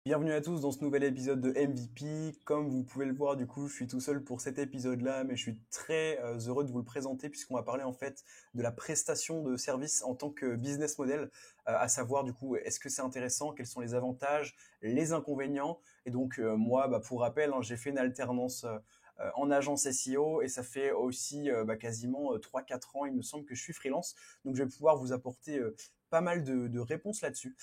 Bienvenue à tous dans ce nouvel épisode de MVP. Comme vous pouvez le voir, du coup, je suis tout seul pour cet épisode-là, mais je suis très heureux de vous le présenter puisqu'on va parler en fait de la prestation de service en tant que business model, à savoir du coup, est-ce que c'est intéressant, quels sont les avantages, les inconvénients. Et donc moi, pour rappel, hein, j'ai fait une alternance en agence SEO et ça fait aussi quasiment 3-4 ans, il me semble que je suis freelance. Donc je vais pouvoir vous apporter pas mal de réponses là-dessus.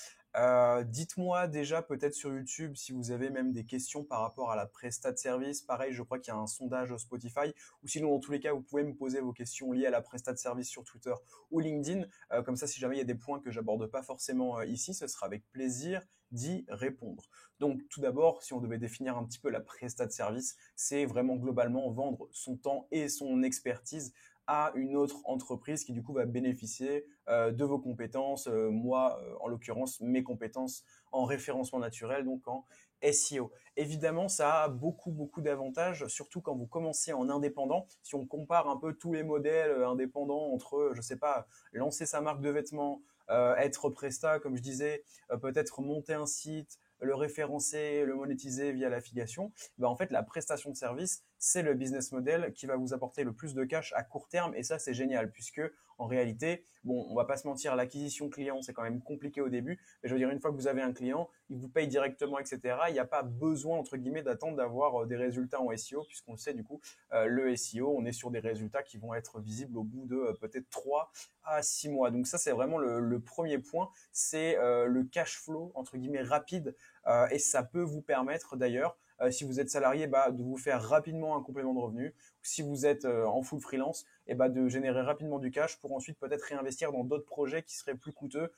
Dites-moi déjà peut-être sur YouTube si vous avez même des questions par rapport à la presta de service. Pareil, je crois qu'il y a un sondage Spotify. Ou sinon, dans tous les cas, vous pouvez me poser vos questions liées à la presta de service sur Twitter ou LinkedIn. Comme ça, si jamais il y a des points que j'aborde pas forcément ici, ce sera avec plaisir d'y répondre. Donc, tout d'abord, si on devait définir un petit peu la presta de service, c'est vraiment globalement vendre son temps et son expertise à une autre entreprise qui du coup va bénéficier de vos compétences. Moi, en l'occurrence, mes compétences en référencement naturel, donc en SEO. Évidemment, ça a beaucoup d'avantages, surtout quand vous commencez en indépendant. Si on compare un peu tous les modèles indépendants entre, je sais pas, lancer sa marque de vêtements, être presta, comme je disais, peut-être monter un site, le référencer, le monétiser via l'affiliation, en fait, la prestation de service, c'est le business model qui va vous apporter le plus de cash à court terme. Et ça, c'est génial puisque en réalité, bon, on va pas se mentir, l'acquisition client, c'est quand même compliqué au début. Mais je veux dire, une fois que vous avez un client, il vous paye directement, etc. Il n'y a pas besoin, entre guillemets, d'attendre d'avoir des résultats en SEO puisqu'on le sait, du coup, le SEO, on est sur des résultats qui vont être visibles au bout de peut-être 3 à 6 mois. Donc ça, c'est vraiment le premier point. C'est le cash flow, entre guillemets, rapide. Et ça peut vous permettre d'ailleurs si vous êtes salarié, de vous faire rapidement un complément de revenu. Si vous êtes en full freelance, de générer rapidement du cash pour ensuite peut-être réinvestir dans d'autres projets qui seraient plus coûteux,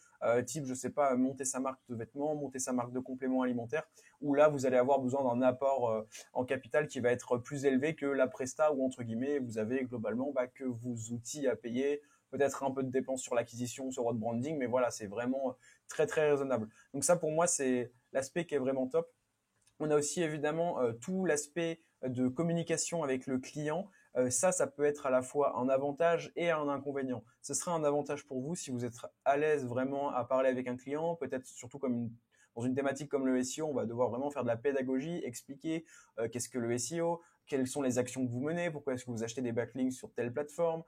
type, je sais pas, monter sa marque de vêtements, monter sa marque de compléments alimentaires, où là, vous allez avoir besoin d'un apport en capital qui va être plus élevé que la presta, où entre guillemets, vous avez globalement que vos outils à payer, peut-être un peu de dépenses sur l'acquisition, sur votre branding, mais voilà, c'est vraiment très raisonnable. Donc ça, pour moi, c'est l'aspect qui est vraiment top. On a aussi évidemment tout l'aspect de communication avec le client. Ça peut être à la fois un avantage et un inconvénient. Ce sera un avantage pour vous si vous êtes à l'aise vraiment à parler avec un client, peut-être surtout dans une thématique comme le SEO, on va devoir vraiment faire de la pédagogie, expliquer qu'est-ce que le SEO, quelles sont les actions que vous menez, pourquoi est-ce que vous achetez des backlinks sur telle plateforme,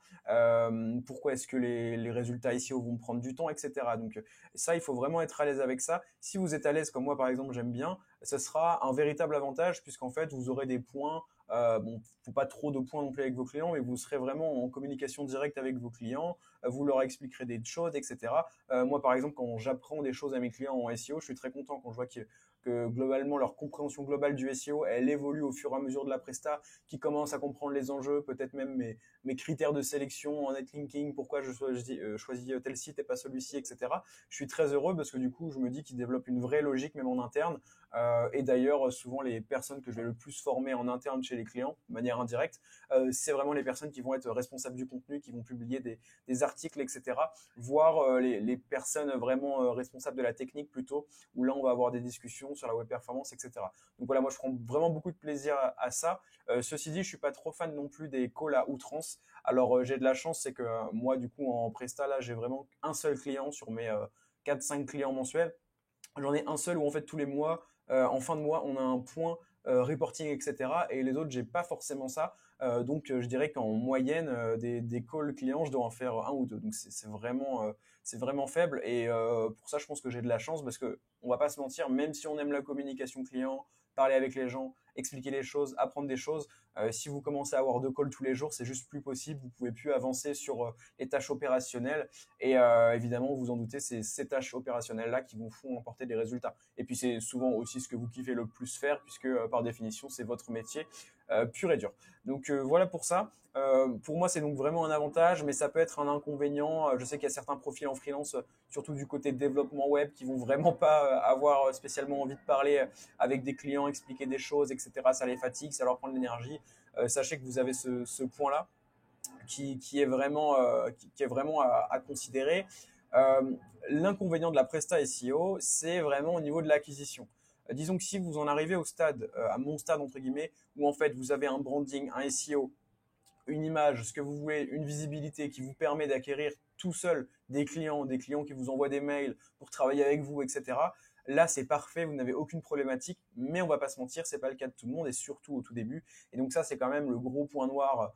pourquoi est-ce que les résultats SEO vont prendre du temps, etc. Donc ça, il faut vraiment être à l'aise avec ça. Si vous êtes à l'aise, comme moi par exemple, j'aime bien, ce sera un véritable avantage puisqu'en fait, vous aurez des points. Bon, faut pas trop de points non plus avec vos clients, mais vous serez vraiment en communication directe avec vos clients. Vous leur expliquerez des choses, etc. Moi, par exemple, quand j'apprends des choses à mes clients en SEO, je suis très content quand je vois que globalement leur compréhension globale du SEO, elle évolue au fur et à mesure de la presta, qui commence à comprendre les enjeux, peut-être même mes critères de sélection en netlinking, pourquoi je choisis tel site et pas celui-ci, etc. Je suis très heureux parce que du coup, je me dis qu'ils développent une vraie logique même en interne. Et d'ailleurs, souvent les personnes que je vais le plus former en interne chez les clients, de manière indirecte, c'est vraiment les personnes qui vont être responsables du contenu, qui vont publier des articles, etc. Voire les personnes vraiment responsables de la technique plutôt, où là on va avoir des discussions sur la web performance, etc. Donc voilà, moi je prends vraiment beaucoup de plaisir à ça. Ceci dit, je suis pas trop fan non plus des calls à outrance. Alors j'ai de la chance, c'est que moi du coup en Presta là, j'ai vraiment un seul client sur mes 4-5 clients mensuels. J'en ai un seul où en fait tous les mois, en fin de mois, on a un point reporting, etc. Et les autres, j'ai pas forcément ça. Donc je dirais qu'en moyenne, des calls clients, je dois en faire un ou deux. Donc c'est vraiment faible. Et pour ça, je pense que j'ai de la chance parce que on va pas se mentir, même si on aime la communication client, parler avec les gens, expliquer les choses, apprendre des choses, si vous commencez à avoir deux calls tous les jours, c'est juste plus possible. Vous pouvez plus avancer sur les tâches opérationnelles. Et évidemment, vous en doutez, c'est ces tâches opérationnelles-là qui vous font emporter des résultats. Et puis c'est souvent aussi ce que vous kiffez le plus faire, puisque par définition, c'est votre métier pur et dur. Donc voilà pour ça. Pour moi, c'est donc vraiment un avantage, mais ça peut être un inconvénient. Je sais qu'il y a certains profils en freelance, surtout du côté développement web, qui vont vraiment pas avoir spécialement envie de parler avec des clients, expliquer des choses, etc. Ça les fatigue, ça leur prend de l'énergie. Sachez que vous avez ce point-là qui est vraiment, qui est vraiment à considérer. Euh, L'inconvénient de la Presta SEO, c'est vraiment au niveau de l'acquisition. Disons que si vous en arrivez au stade, à mon stade entre guillemets, où en fait vous avez un branding, un SEO, une image, ce que vous voulez, une visibilité qui vous permet d'acquérir tout seul des clients qui vous envoient des mails pour travailler avec vous, etc. là c'est parfait, vous n'avez aucune problématique, mais on va pas se mentir, c'est pas le cas de tout le monde et surtout au tout début. Et donc ça c'est quand même le gros point noir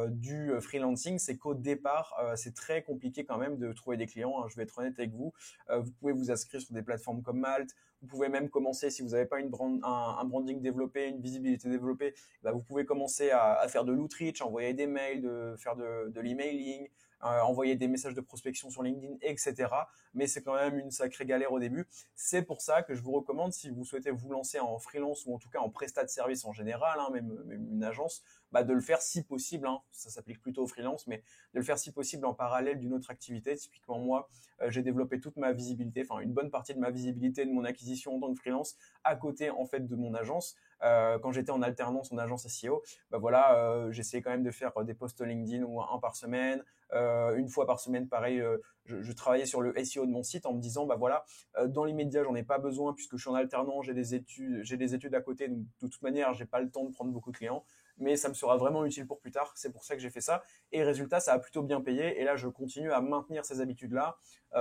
du freelancing, c'est qu'au départ, c'est très compliqué quand même de trouver des clients, hein, je vais être honnête avec vous. Vous pouvez vous inscrire sur des plateformes comme Malte, vous pouvez même commencer, si vous n'avez pas un branding développé, une visibilité développée, bah, vous pouvez commencer à faire de l'outreach, envoyer des mails, faire de l'emailing, envoyer des messages de prospection sur LinkedIn, etc. Mais c'est quand même une sacrée galère au début. C'est pour ça que je vous recommande, si vous souhaitez vous lancer en freelance ou en tout cas en prestat de service en général, hein, même une agence, bah, de le faire si possible, hein, ça s'applique plutôt au freelance, mais de le faire si possible en parallèle d'une autre activité. Typiquement moi, j'ai développé toute ma visibilité, enfin une bonne partie de ma visibilité de mon acquisition en tant que freelance à côté en fait de mon agence. Quand j'étais en alternance en agence SEO, bah voilà, j'essayais quand même de faire des posts LinkedIn ou un par semaine, une fois par semaine, pareil, je travaillais sur le SEO de mon site en me disant, bah voilà, dans l'immédiat, j'en ai pas besoin puisque je suis en alternance, j'ai des études à côté, donc de toute manière, j'ai pas le temps de prendre beaucoup de clients, mais ça me sera vraiment utile pour plus tard. C'est pour ça que j'ai fait ça. Et résultat, ça a plutôt bien payé. Et là, je continue à maintenir ces habitudes-là,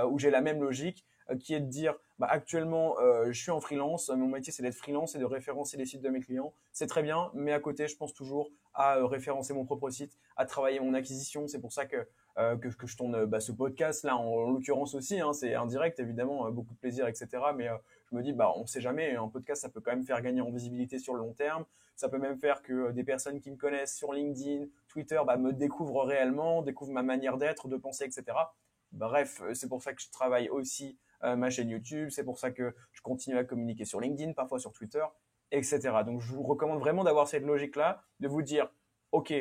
où j'ai la même logique, qui est de dire, bah, actuellement, je suis en freelance. Mon métier, c'est d'être freelance et de référencer les sites de mes clients. C'est très bien, mais à côté, je pense toujours à référencer mon propre site, à travailler mon acquisition. C'est pour ça que je tourne ce podcast là, en l'occurrence aussi. Hein, c'est indirect, évidemment, beaucoup de plaisir, etc. Mais je me dis, bah, on ne sait jamais. Un podcast, ça peut quand même faire gagner en visibilité sur le long terme. Ça peut même faire que des personnes qui me connaissent sur LinkedIn, Twitter, bah, me découvrent réellement, découvrent ma manière d'être, de penser, etc. Bref, c'est pour ça que je travaille aussi ma chaîne YouTube. C'est pour ça que je continue à communiquer sur LinkedIn, parfois sur Twitter, etc. Donc, je vous recommande vraiment d'avoir cette logique-là, de vous dire, OK,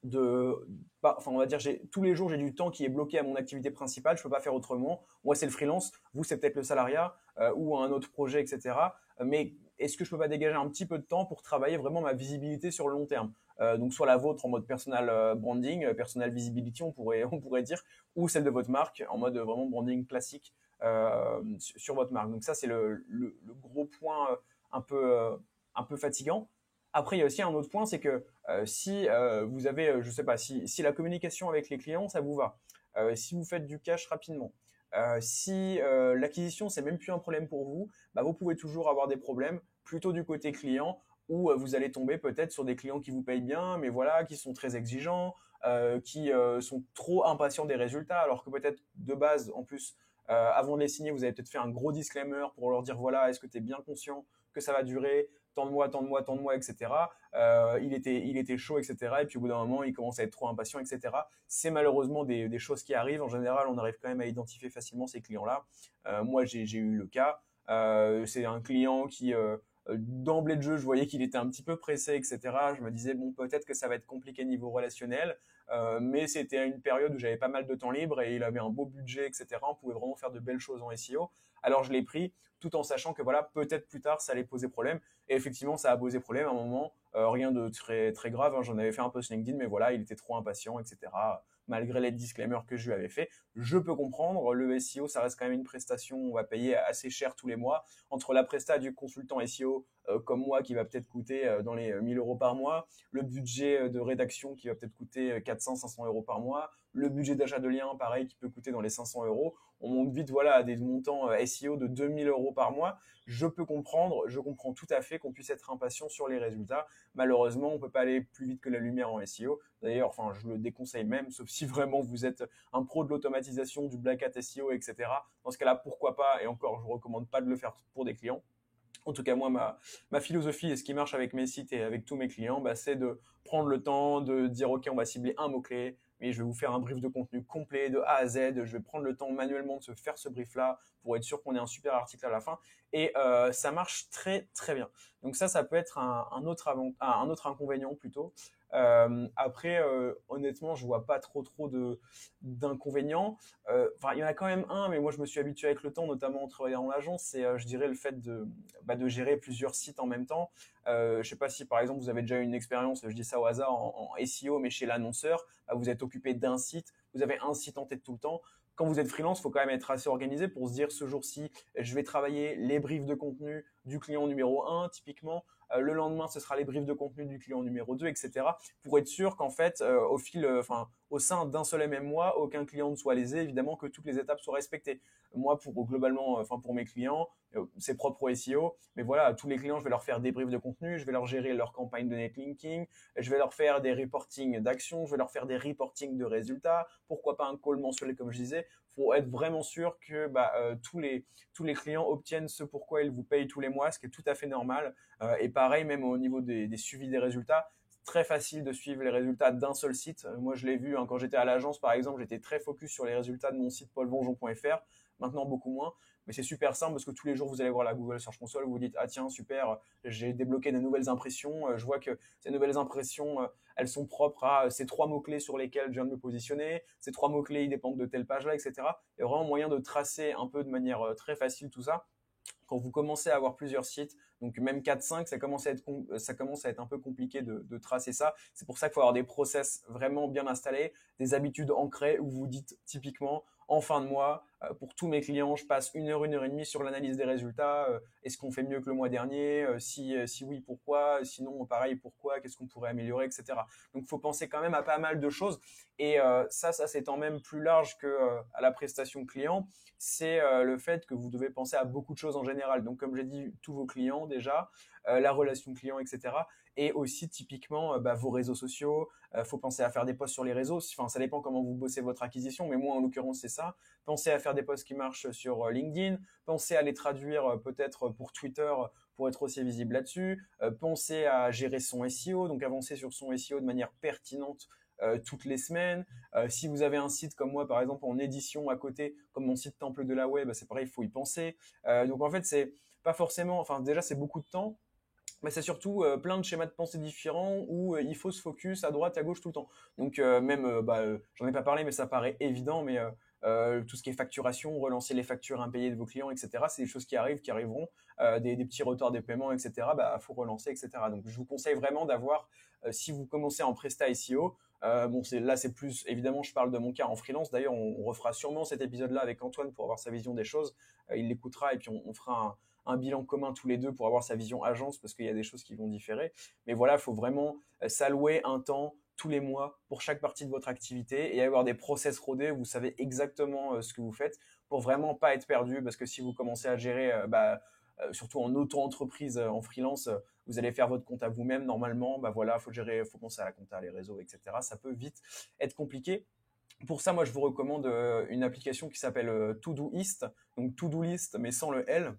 on va dire, tous les jours, j'ai du temps qui est bloqué à mon activité principale. Je peux pas faire autrement. Moi, c'est le freelance. Vous, c'est peut-être le salariat ou un autre projet, etc. Mais est-ce que je peux pas dégager un petit peu de temps pour travailler vraiment ma visibilité sur le long terme? Donc, soit la vôtre en mode personal branding, personal visibility, on pourrait dire, ou celle de votre marque en mode vraiment branding classique sur votre marque. Donc, ça, c'est le gros point un peu, euh, un peu fatigant. Après, il y a aussi un autre point, c'est que si vous avez, je sais pas, si la communication avec les clients, ça vous va, si vous faites du cash rapidement, si l'acquisition, c'est même plus un problème pour vous, bah, vous pouvez toujours avoir des problèmes plutôt du côté client où vous allez tomber peut-être sur des clients qui vous payent bien, mais voilà, qui sont très exigeants, qui sont trop impatients des résultats, alors que peut-être de base, en plus, avant de les signer, vous avez peut-être fait un gros disclaimer pour leur dire, voilà, est-ce que tu es bien conscient que ça va durer tant de mois, tant de mois, tant de mois, etc. Il était chaud, etc. Et puis au bout d'un moment, il commence à être trop impatient, etc. C'est malheureusement des choses qui arrivent. En général, on arrive quand même à identifier facilement ces clients-là. Moi, j'ai eu le cas. C'est un client qui, d'emblée de jeu, je voyais qu'il était un petit peu pressé, etc. Je me disais, bon, peut-être que ça va être compliqué niveau relationnel. Mais c'était une période où j'avais pas mal de temps libre et il avait un beau budget, etc. On pouvait vraiment faire de belles choses en SEO. Alors je l'ai pris tout en sachant que voilà, peut-être plus tard ça allait poser problème. Et effectivement, ça a posé problème à un moment. Rien de très très grave. Hein. J'en avais fait un post LinkedIn, mais voilà, il était trop impatient, etc. Malgré les disclaimers que je lui avais fait, je peux comprendre. Le SEO, ça reste quand même une prestation. On va payer assez cher tous les mois. Entre la presta du consultant SEO comme moi qui va peut-être coûter dans les 1 000 € par mois, le budget de rédaction qui va peut-être coûter 400-500 € par mois, le budget d'achat de liens, pareil, qui peut coûter dans les 500 €. On monte vite voilà, à des montants SEO de 2 000 € par mois. Je peux comprendre, je comprends tout à fait qu'on puisse être impatient sur les résultats. Malheureusement, on ne peut pas aller plus vite que la lumière en SEO. D'ailleurs, enfin, je le déconseille même, sauf si vraiment vous êtes un pro de l'automatisation, du black hat SEO, etc. Dans ce cas-là, pourquoi pas? Et encore, je ne vous recommande pas de le faire pour des clients. En tout cas, moi, ma philosophie et ce qui marche avec mes sites et avec tous mes clients, bah, c'est de prendre le temps de dire, OK, on va cibler un mot-clé, mais je vais vous faire un brief de contenu complet de A à Z. Je vais prendre le temps manuellement de se faire ce brief-là pour être sûr qu'on ait un super article à la fin. Et ça marche très, très bien. Donc ça peut être un autre inconvénient plutôt. Après, honnêtement, je vois pas trop d'inconvénients. Enfin, il y en a quand même un, mais moi je me suis habitué avec le temps, notamment en travaillant en agence, c'est, je dirais, le fait de gérer plusieurs sites en même temps. Je sais pas si par exemple vous avez déjà eu une expérience, je dis ça au hasard, en SEO, mais chez l'annonceur, bah, vous êtes occupé d'un site, vous avez un site en tête tout le temps. Quand vous êtes freelance, il faut quand même être assez organisé pour se dire ce jour-ci, je vais travailler les briefs de contenu du client numéro 1, typiquement. Le lendemain, ce sera les briefs de contenu du client numéro 2, etc. Pour être sûr qu'en fait, au sein d'un seul et même mois, aucun client ne soit lésé, évidemment que toutes les étapes soient respectées. Moi, pour mes clients, c'est propre au SEO, mais voilà, tous les clients, je vais leur faire des briefs de contenu, je vais leur gérer leur campagne de netlinking, je vais leur faire des reportings d'actions, je vais leur faire des reportings de résultats, pourquoi pas un call mensuel comme je disais. Faut être vraiment sûr que tous les clients obtiennent ce pourquoi ils vous payent tous les mois, ce qui est tout à fait normal. Et pareil, même au niveau des suivis des résultats, c'est très facile de suivre les résultats d'un seul site. Moi, je l'ai vu quand j'étais à l'agence, par exemple, j'étais très focus sur les résultats de mon site paulvonjon.fr. Maintenant, beaucoup moins. Mais c'est super simple parce que tous les jours, vous allez voir la Google Search Console, vous vous dites, ah tiens, super, j'ai débloqué de nouvelles impressions. Je vois que ces nouvelles impressions, elles sont propres à ces 3 mots-clés sur lesquels je viens de me positionner. Ces 3 mots-clés, ils dépendent de telle page-là, etc. Il y a vraiment moyen de tracer un peu de manière très facile tout ça. Quand vous commencez à avoir plusieurs sites, donc même 4-5, ça commence à être un peu compliqué de tracer ça. C'est pour ça qu'il faut avoir des process vraiment bien installés, des habitudes ancrées où vous dites typiquement en fin de mois, pour tous mes clients, je passe 1 heure et demie sur l'analyse des résultats. Est-ce qu'on fait mieux que le mois dernier? Si oui, pourquoi? Sinon, pareil, pourquoi? Qu'est-ce qu'on pourrait améliorer, etc. Donc, il faut penser quand même à pas mal de choses. Et ça s'étend même plus large que à la prestation client. C'est le fait que vous devez penser à beaucoup de choses en général. Donc, comme j'ai dit, tous vos clients déjà, la relation client, etc. Et aussi typiquement vos réseaux sociaux. Faut penser à faire des posts sur les réseaux. Enfin, ça dépend comment vous bossez votre acquisition, mais moi en l'occurrence c'est ça. Pensez à faire des posts qui marchent sur LinkedIn. Pensez à les traduire peut-être pour Twitter pour être aussi visible là-dessus. Pensez à gérer son SEO, donc avancer sur son SEO de manière pertinente toutes les semaines. Si vous avez un site comme moi, par exemple, en édition à côté, comme mon site Temple de la Web, c'est pareil, il faut y penser. Donc en fait, c'est pas forcément, enfin déjà c'est beaucoup de temps, mais c'est surtout plein de schémas de pensée différents où il faut se focus à droite, à gauche tout le temps. Donc j'en ai pas parlé, mais ça paraît évident, mais tout ce qui est facturation, relancer les factures impayées de vos clients, etc. C'est des choses qui arrivent, qui arriveront, des petits retards des paiements, etc. Faut relancer, etc. Donc je vous conseille vraiment d'avoir, si vous commencez en Presta SEO, c'est plus évidemment, je parle de mon cas en freelance. D'ailleurs, on refera sûrement cet épisode-là avec Antoine pour avoir sa vision des choses. Il l'écoutera et puis on fera un bilan commun tous les deux pour avoir sa vision agence parce qu'il y a des choses qui vont différer. Mais voilà, il faut vraiment s'allouer un temps tous les mois pour chaque partie de votre activité et avoir des process rodés où vous savez exactement ce que vous faites pour vraiment pas être perdu parce que si vous commencez à gérer surtout en auto-entreprise, en freelance, vous allez faire votre compte à vous-même normalement, faut penser à la compta, les réseaux, etc. Ça peut vite être compliqué. Pour ça, moi, je vous recommande une application qui s'appelle Todoist, donc To-Do List, mais sans le L,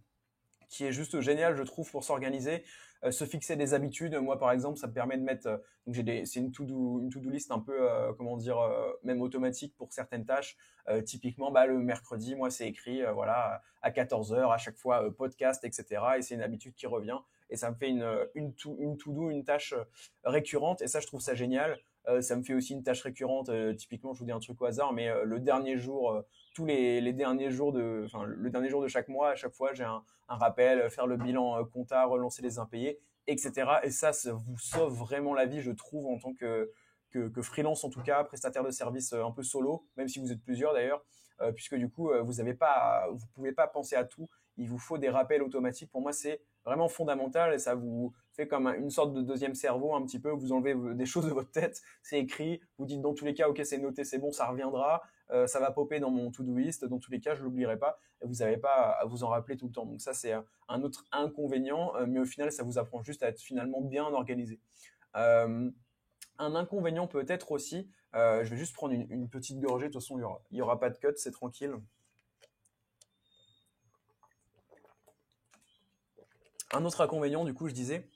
qui est juste génial, je trouve, pour s'organiser, se fixer des habitudes. Moi, par exemple, ça me permet de mettre, c'est une to-do list un peu, même automatique pour certaines tâches. Typiquement, le mercredi, moi, c'est écrit, à 14 heures, à chaque fois, podcast, etc. Et c'est une habitude qui revient. Et ça me fait une to-do, une tâche récurrente. Et ça, je trouve ça génial. Ça me fait aussi une tâche récurrente. Typiquement, je vous dis un truc au hasard, mais le dernier jour, tous les derniers jours le dernier jour de chaque mois, à chaque fois, j'ai un rappel, faire le bilan compta, relancer les impayés, etc. Et ça vous sauve vraiment la vie, je trouve, en tant que freelance, en tout cas, prestataire de service un peu solo, même si vous êtes plusieurs d'ailleurs, puisque du coup, vous pouvez pas penser à tout. Il vous faut des rappels automatiques. Pour moi, c'est vraiment fondamental et ça vous fait comme une sorte de deuxième cerveau un petit peu. Vous enlevez des choses de votre tête, c'est écrit. Vous dites dans tous les cas, ok, c'est noté, c'est bon, ça reviendra. Ça va popper dans mon to-do list. Dans tous les cas, je l'oublierai pas. Et vous n'avez pas à vous en rappeler tout le temps. Donc ça, c'est un autre inconvénient, mais au final, ça vous apprend juste à être finalement bien organisé. Un inconvénient peut être aussi, je vais juste prendre une petite gorgée. De toute façon, il y aura pas de cut, c'est tranquille. Un autre inconvénient, du coup, je disais,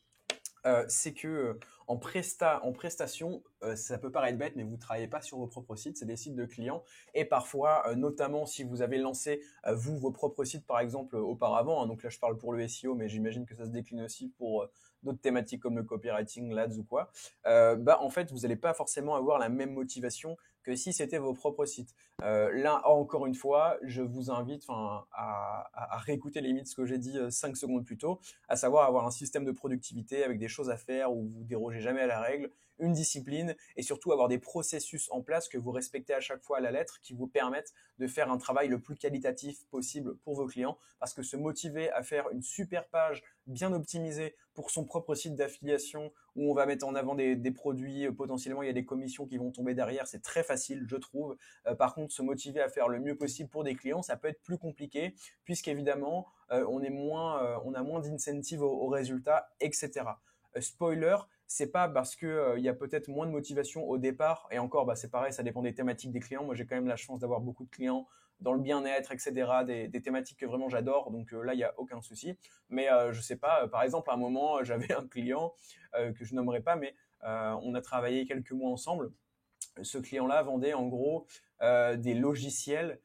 c'est que en prestation, ça peut paraître bête, mais vous ne travaillez pas sur vos propres sites, c'est des sites de clients. Et parfois, notamment si vous avez lancé, vous, vos propres sites, par exemple, auparavant, hein, donc là je parle pour le SEO, mais j'imagine que ça se décline aussi pour d'autres thématiques comme le copywriting, l'ADS ou quoi, en fait, vous n'allez pas forcément avoir la même motivation que si c'était vos propres sites. Là, encore une fois, je vous invite à réécouter limite ce que j'ai dit 5 secondes plus tôt, à savoir avoir un système de productivité avec des choses à faire où vous dérogez jamais à la règle, une discipline et surtout avoir des processus en place que vous respectez à chaque fois à la lettre qui vous permettent de faire un travail le plus qualitatif possible pour vos clients parce que se motiver à faire une super page bien optimisée pour son propre site d'affiliation où on va mettre en avant des produits, potentiellement il y a des commissions qui vont tomber derrière, c'est très facile je trouve. Par contre, se motiver à faire le mieux possible pour des clients, ça peut être plus compliqué puisqu'évidemment on a moins d'incentive au résultat, etc. Spoiler, c'est pas parce que il y a peut-être moins de motivation au départ et encore c'est pareil, ça dépend des thématiques des clients. Moi j'ai quand même la chance d'avoir beaucoup de clients dans le bien-être, etc. Des thématiques que vraiment j'adore, donc là il y a aucun souci. Mais je sais pas, par exemple à un moment j'avais un client que je nommerai pas, mais on a travaillé quelques mois ensemble. Ce client-là vendait en gros des logiciels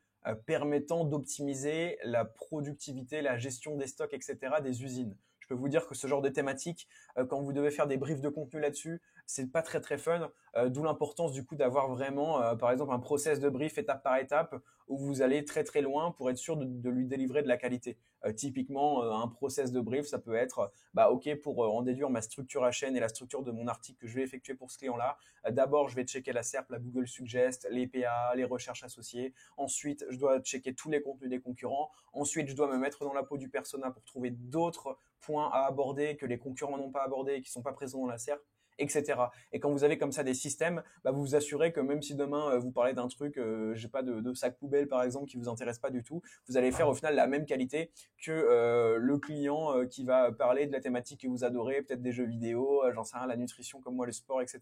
permettant d'optimiser la productivité, la gestion des stocks, etc. des usines. Je peux vous dire que ce genre de thématique, quand vous devez faire des briefs de contenu là-dessus, c'est pas très très fun. D'où l'importance du coup d'avoir vraiment, par exemple, un process de brief étape par étape où vous allez très très loin pour être sûr de lui délivrer de la qualité. Typiquement, un process de brief, ça peut être, ok, pour en déduire ma structure à chaîne et la structure de mon article que je vais effectuer pour ce client-là. D'abord, je vais checker la SERP, la Google Suggest, les PA, les recherches associées. Ensuite, je dois checker tous les contenus des concurrents. Ensuite, je dois me mettre dans la peau du persona pour trouver d'autres points à aborder que les concurrents n'ont pas abordés et qui ne sont pas présents dans la SERP, etc. Et quand vous avez comme ça des systèmes, vous vous assurez que même si demain vous parlez d'un truc, j'ai pas de sac poubelle par exemple qui vous intéresse pas du tout, vous allez faire au final la même qualité que le client qui va parler de la thématique que vous adorez, peut-être des jeux vidéo, j'en sais rien, la nutrition comme moi, le sport, etc.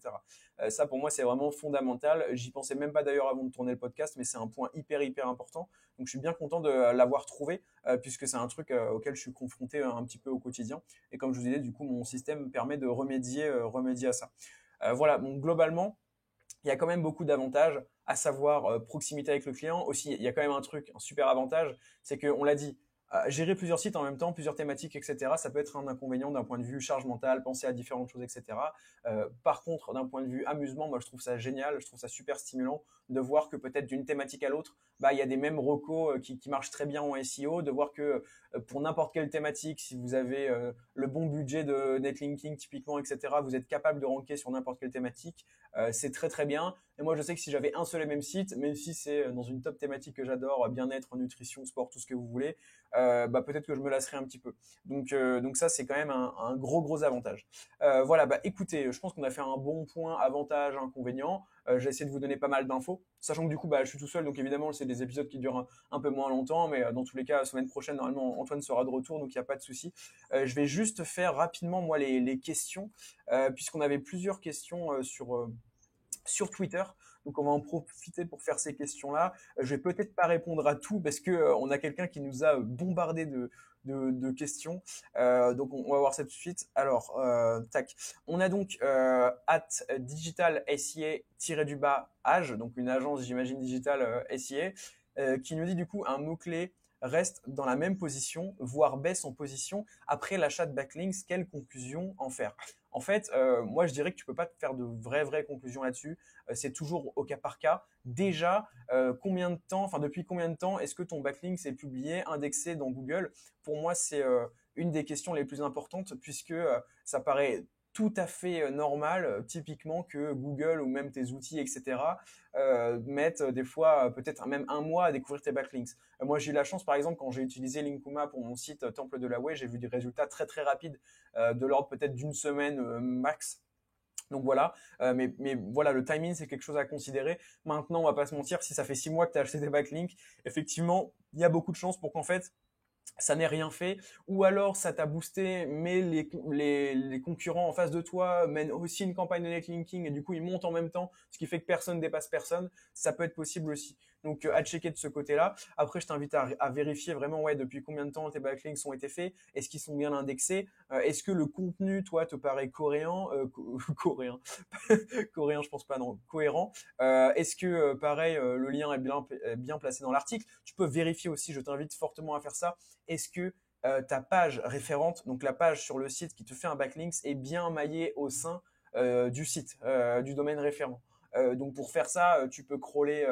Ça pour moi c'est vraiment fondamental. J'y pensais même pas d'ailleurs avant de tourner le podcast, mais c'est un point hyper important. Donc je suis bien content de l'avoir trouvé puisque c'est un truc auquel je suis confronté un petit peu au quotidien. Et comme je vous disais, du coup, mon système permet de remédier à ça. Voilà, donc globalement, il y a quand même beaucoup d'avantages, à savoir proximité avec le client. Aussi, il y a quand même un super avantage, c'est qu'on l'a dit, gérer plusieurs sites en même temps, plusieurs thématiques, etc., ça peut être un inconvénient d'un point de vue charge mentale, penser à différentes choses, etc. Par contre, d'un point de vue amusement, moi je trouve ça génial, je trouve ça super stimulant de voir que peut-être d'une thématique à l'autre, il y a des mêmes recos qui marchent très bien en SEO, de voir que pour n'importe quelle thématique, si vous avez le bon budget de netlinking typiquement, etc., vous êtes capable de ranker sur n'importe quelle thématique, c'est très très bien. Et moi je sais que si j'avais un seul et même site, même si c'est dans une top thématique que j'adore, bien-être, nutrition, sport, tout ce que vous voulez, peut-être que je me lasserai un petit peu. Donc ça c'est quand même un gros avantage. Voilà, écoutez, je pense qu'on a fait un bon point avantage, inconvénient. J'ai essayé de vous donner pas mal d'infos, sachant que du coup je suis tout seul, donc évidemment c'est des épisodes qui durent un peu moins longtemps, mais dans tous les cas la semaine prochaine normalement Antoine sera de retour, donc il n'y a pas de souci. Je vais juste faire rapidement moi les questions, puisqu'on avait plusieurs questions sur Twitter. Donc on va en profiter pour faire ces questions-là. Je vais peut-être pas répondre à tout parce que on a quelqu'un qui nous a bombardé de questions. Donc on va voir ça tout de suite. Alors, tac. On a donc @digital SIA age, donc une agence, j'imagine, digital SIA, qui nous dit du coup un mot-clé reste dans la même position, voire baisse en position après l'achat de backlinks. Quelle conclusion en faire? En fait, moi je dirais que tu peux pas te faire de vraies conclusions là-dessus. C'est toujours au cas par cas. Déjà, depuis combien de temps est-ce que ton backlink s'est publié, indexé dans Google? Pour moi, c'est une des questions les plus importantes puisque ça paraît tout à fait normal, typiquement que Google ou même tes outils, etc., mettent des fois peut-être même un mois à découvrir tes backlinks. Moi, j'ai eu la chance, par exemple, quand j'ai utilisé Linkuma pour mon site Temple de la Way, j'ai vu des résultats très très rapides, de l'ordre peut-être d'une semaine max. Donc voilà, mais voilà, le timing c'est quelque chose à considérer. Maintenant, on va pas se mentir, si ça fait 6 mois que tu as acheté des backlinks, effectivement, il y a beaucoup de chances pour qu'en fait ça n'ait rien fait, ou alors ça t'a boosté, mais les concurrents en face de toi mènent aussi une campagne de netlinking et du coup ils montent en même temps, ce qui fait que personne dépasse personne. Ça peut être possible aussi. Donc à checker de ce côté-là. Après, je t'invite à vérifier vraiment depuis combien de temps tes backlinks ont été faits, est-ce qu'ils sont bien indexés, est-ce que le contenu, toi, te paraît coréen, coréen, coréen, je pense pas, non, cohérent. Est-ce que pareil, le lien est bien placé dans l'article? Tu peux vérifier aussi, je t'invite fortement à faire ça. Est-ce que ta page référente, donc la page sur le site qui te fait un backlink, est bien maillée au sein du site, du domaine référent? Donc pour faire ça, tu peux crawler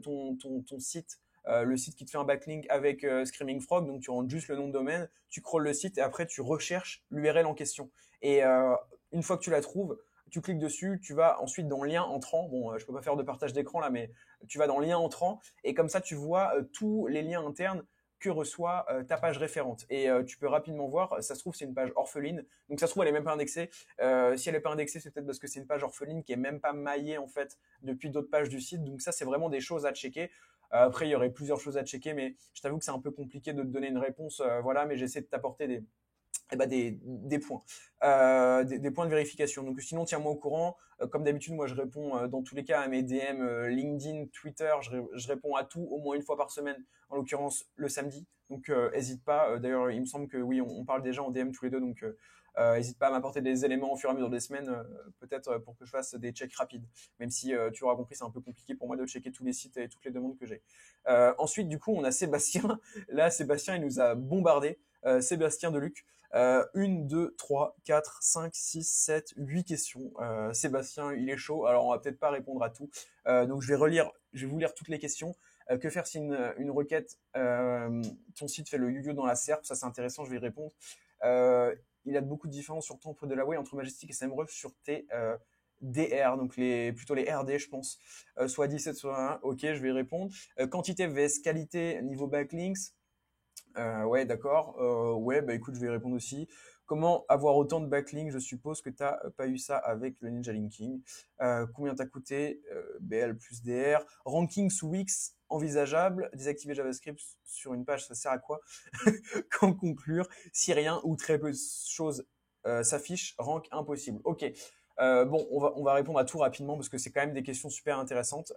ton site, le site qui te fait un backlink avec Screaming Frog. Donc tu rentres juste le nom de domaine, tu crawles le site et après tu recherches l'URL en question. Et une fois que tu la trouves, tu cliques dessus, tu vas ensuite dans lien entrant. Bon, je peux pas faire de partage d'écran là, mais tu vas dans lien entrant et comme ça, tu vois tous les liens internes que reçoit ta page référente. Et tu peux rapidement voir, ça se trouve, c'est une page orpheline. Donc ça se trouve, elle est même pas indexée. Si elle est pas indexée, c'est peut-être parce que c'est une page orpheline qui est même pas maillée en fait depuis d'autres pages du site. Donc ça, c'est vraiment des choses à checker. Après, il y aurait plusieurs choses à checker, mais je t'avoue que c'est un peu compliqué de te donner une réponse. Voilà, mais j'essaie de t'apporter des points, des points de vérification. Donc sinon, tiens-moi au courant. Comme d'habitude, moi je réponds dans tous les cas à mes DM, LinkedIn, Twitter. Je réponds à tout au moins une fois par semaine, en l'occurrence le samedi. Donc hésite pas. D'ailleurs, il me semble que oui, on parle déjà en DM tous les deux. Donc hésite pas à m'apporter des éléments au fur et à mesure des semaines, peut-être pour que je fasse des checks rapides. Même si tu auras compris, c'est un peu compliqué pour moi de checker tous les sites et toutes les demandes que j'ai. Ensuite, du coup, on a Sébastien. Là, Sébastien, il nous a bombardé. Sébastien Deluc. 1, 2, 3, 4, 5, 6, 7, 8 questions. Sébastien, il est chaud. Alors, on va peut-être pas répondre à tout. Donc, je vais vous lire toutes les questions. Que faire si une requête, ton site fait le yo-yo dans la SERP? Ça, c'est intéressant, je vais y répondre. Il y a beaucoup de différences sur Temple de la Way entre Majestic et SEMrush sur tes DR, donc plutôt les RD, je pense. Soit 17, soit 1. Ok, je vais y répondre. Quantité vs qualité niveau backlinks. Ouais, d'accord. Ouais, bah écoute, je vais y répondre aussi. Comment avoir autant de backlinks? Je suppose que tu n'as pas eu ça avec le Ninja Linking. Combien t'a coûté? BL plus DR. Ranking sous Wix envisageable. Désactiver JavaScript sur une page, ça sert à quoi? Qu'en conclure? Si rien ou très peu de choses s'affichent, rank impossible. Ok. Bon, on va répondre à tout rapidement parce que c'est quand même des questions super intéressantes.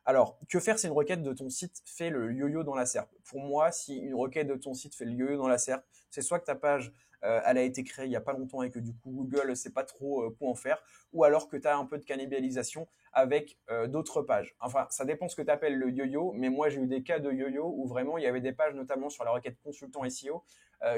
Alors, que faire si une requête de ton site fait le yo-yo dans la SERP? Pour moi, si une requête de ton site fait le yo-yo dans la SERP, c'est soit que ta page, elle a été créée il y a pas longtemps et que du coup Google ne sait pas trop quoi en faire, ou alors que tu as un peu de cannibalisation avec d'autres pages. Enfin, ça dépend ce que tu appelles le yo-yo, mais moi j'ai eu des cas de yo-yo où vraiment il y avait des pages, notamment sur la requête consultant SEO,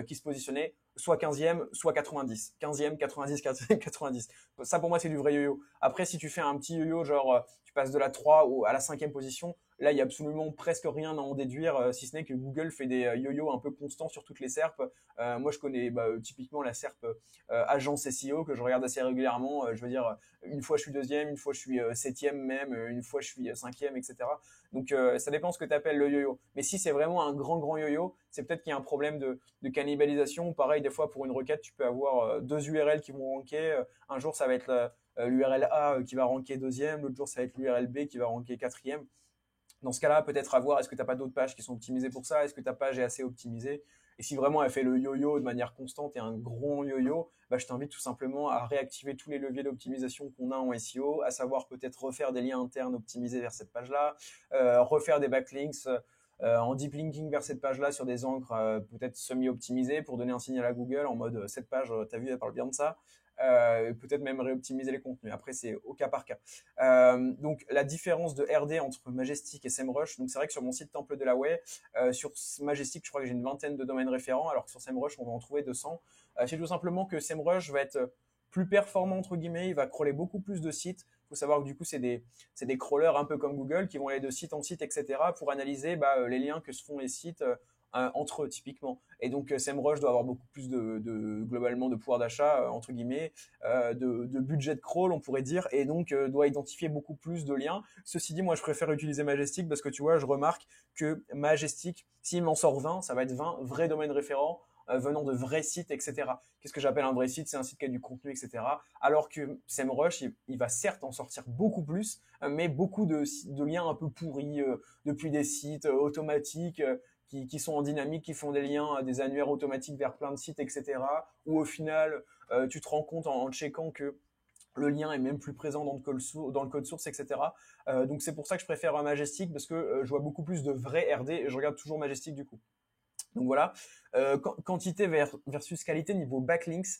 qui se positionnaient soit 15e, soit 90. 15e, 90, 15e, 90. Ça, pour moi, c'est du vrai yo-yo. Après, si tu fais un petit yo-yo, genre, tu passes de la 3 à la 5e position, là, il y a absolument presque rien à en déduire, si ce n'est que Google fait des yo-yo un peu constants sur toutes les SERP. Moi, je connais typiquement la SERP agence SEO que je regarde assez régulièrement. Je veux dire, une fois je suis deuxième, une fois je suis septième même, une fois je suis cinquième, etc. Donc, ça dépend ce que tu appelles le yo-yo. Mais si c'est vraiment un grand yo-yo, c'est peut-être qu'il y a un problème de cannibalisation. Pareil, des fois, pour une requête, tu peux avoir deux URL qui vont ranker. Un jour, ça va être l'URL A qui va ranker deuxième, l'autre jour, ça va être l'URL B qui va ranker quatrième. Dans ce cas-là, peut-être à voir, est-ce que tu n'as pas d'autres pages qui sont optimisées pour ça? Est-ce que ta page est assez optimisée? Et si vraiment elle fait le yo-yo de manière constante et un grand yo-yo, bah, je t'invite tout simplement à réactiver tous les leviers d'optimisation qu'on a en SEO, à savoir peut-être refaire des liens internes optimisés vers cette page-là, refaire des backlinks en deep linking vers cette page-là sur des encres peut-être semi-optimisées pour donner un signal à Google en mode cette page, t'as vu, elle parle bien de ça. Peut-être même réoptimiser les contenus. Après, c'est au cas par cas. Donc, la différence de RD entre Majestic et SEMrush. Donc, c'est vrai que sur mon site Temple de la Way, sur Majestic, je crois que j'ai une vingtaine de domaines référents, alors que sur SEMrush, on va en trouver 200. C'est tout simplement que SEMrush va être plus performant entre guillemets, il va crawler beaucoup plus de sites. Il faut savoir que du coup, c'est des crawlers un peu comme Google qui vont aller de site en site, etc. pour analyser les liens que se font les sites entre eux typiquement. Et donc SEMrush doit avoir beaucoup plus globalement de pouvoir d'achat entre guillemets, de budget de crawl on pourrait dire, et donc doit identifier beaucoup plus de liens. Ceci dit, moi je préfère utiliser Majestic parce que tu vois, je remarque que Majestic, s'il m'en sort 20, ça va être 20 vrais domaines référents venant de vrais sites, etc. Qu'est-ce que j'appelle un vrai site? C'est un site qui a du contenu, etc. Alors que SEMrush, il va certes en sortir beaucoup plus, mais beaucoup de liens un peu pourris depuis des sites automatiques qui sont en dynamique, qui font des liens, des annuaires automatiques vers plein de sites, etc. Où au final, tu te rends compte en checkant que le lien est même plus présent dans le code source, etc. Donc c'est pour ça que je préfère Majestic parce que je vois beaucoup plus de vrais RD et je regarde toujours Majestic du coup. Donc voilà, quantité versus qualité niveau backlinks,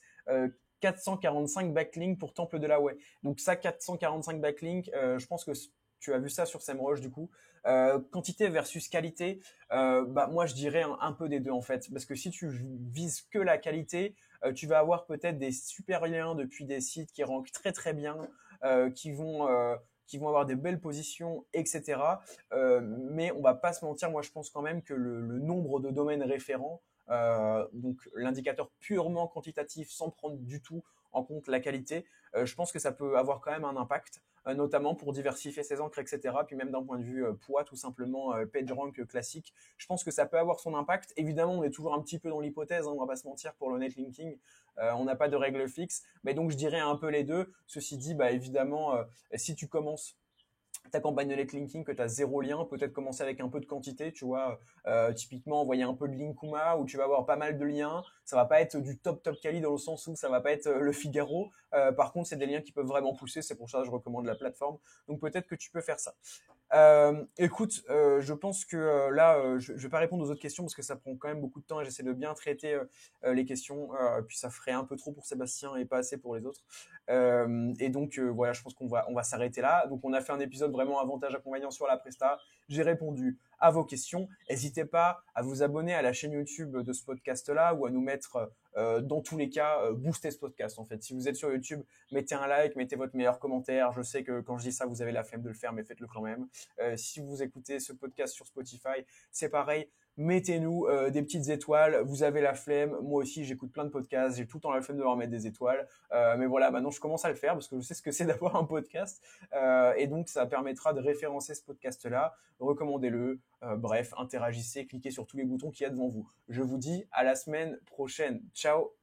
445 backlinks pour Temple de la Way. Donc ça, 445 backlinks, je pense que tu as vu ça sur SEMrush du coup. Quantité versus qualité, moi je dirais un peu des deux en fait, parce que si tu vises que la qualité, tu vas avoir peut-être des super liens depuis des sites qui rankent très très bien, qui vont avoir des belles positions, etc. Mais on va pas se mentir, moi je pense quand même que le nombre de domaines référents donc l'indicateur purement quantitatif sans prendre du tout en compte la qualité, je pense que ça peut avoir quand même un impact, notamment pour diversifier ses encres, etc. Puis même d'un point de vue poids, tout simplement, PageRank classique, je pense que ça peut avoir son impact. Évidemment, on est toujours un petit peu dans l'hypothèse, hein, on va pas se mentir pour le netlinking, on n'a pas de règle fixe, mais donc je dirais un peu les deux. Ceci dit, bah évidemment, si tu commences ta campagne de netlinking, que tu as zéro lien, peut-être commencer avec un peu de quantité, tu vois, typiquement envoyer un peu de Linkuma où tu vas avoir pas mal de liens, ça va pas être du top quali dans le sens où ça va pas être le Figaro, par contre c'est des liens qui peuvent vraiment pousser, c'est pour ça que je recommande la plateforme, donc peut-être que tu peux faire ça. Écoute, je pense que là, je vais pas répondre aux autres questions parce que ça prend quand même beaucoup de temps et j'essaie de bien traiter les questions. Puis ça ferait un peu trop pour Sébastien et pas assez pour les autres. Et donc voilà, je pense qu'on va s'arrêter là. Donc on a fait un épisode vraiment avantage-inconvénient sur la Presta. J'ai répondu à vos questions. N'hésitez pas à vous abonner à la chaîne YouTube de ce podcast-là ou à nous mettre dans tous les cas, booster ce podcast en fait. Si vous êtes sur YouTube, mettez un like, mettez votre meilleur commentaire. Je sais que quand je dis ça, vous avez la flemme de le faire, mais faites-le quand même. Si vous écoutez ce podcast sur Spotify, c'est pareil. Mettez-nous des petites étoiles. Vous avez la flemme. Moi aussi, j'écoute plein de podcasts. J'ai tout le temps la flemme de leur mettre des étoiles. Mais voilà, maintenant, je commence à le faire parce que je sais ce que c'est d'avoir un podcast. Et donc, ça permettra de référencer ce podcast-là. Recommandez-le. Bref, interagissez, cliquez sur tous les boutons qu'il y a devant vous. Je vous dis à la semaine prochaine. Ciao!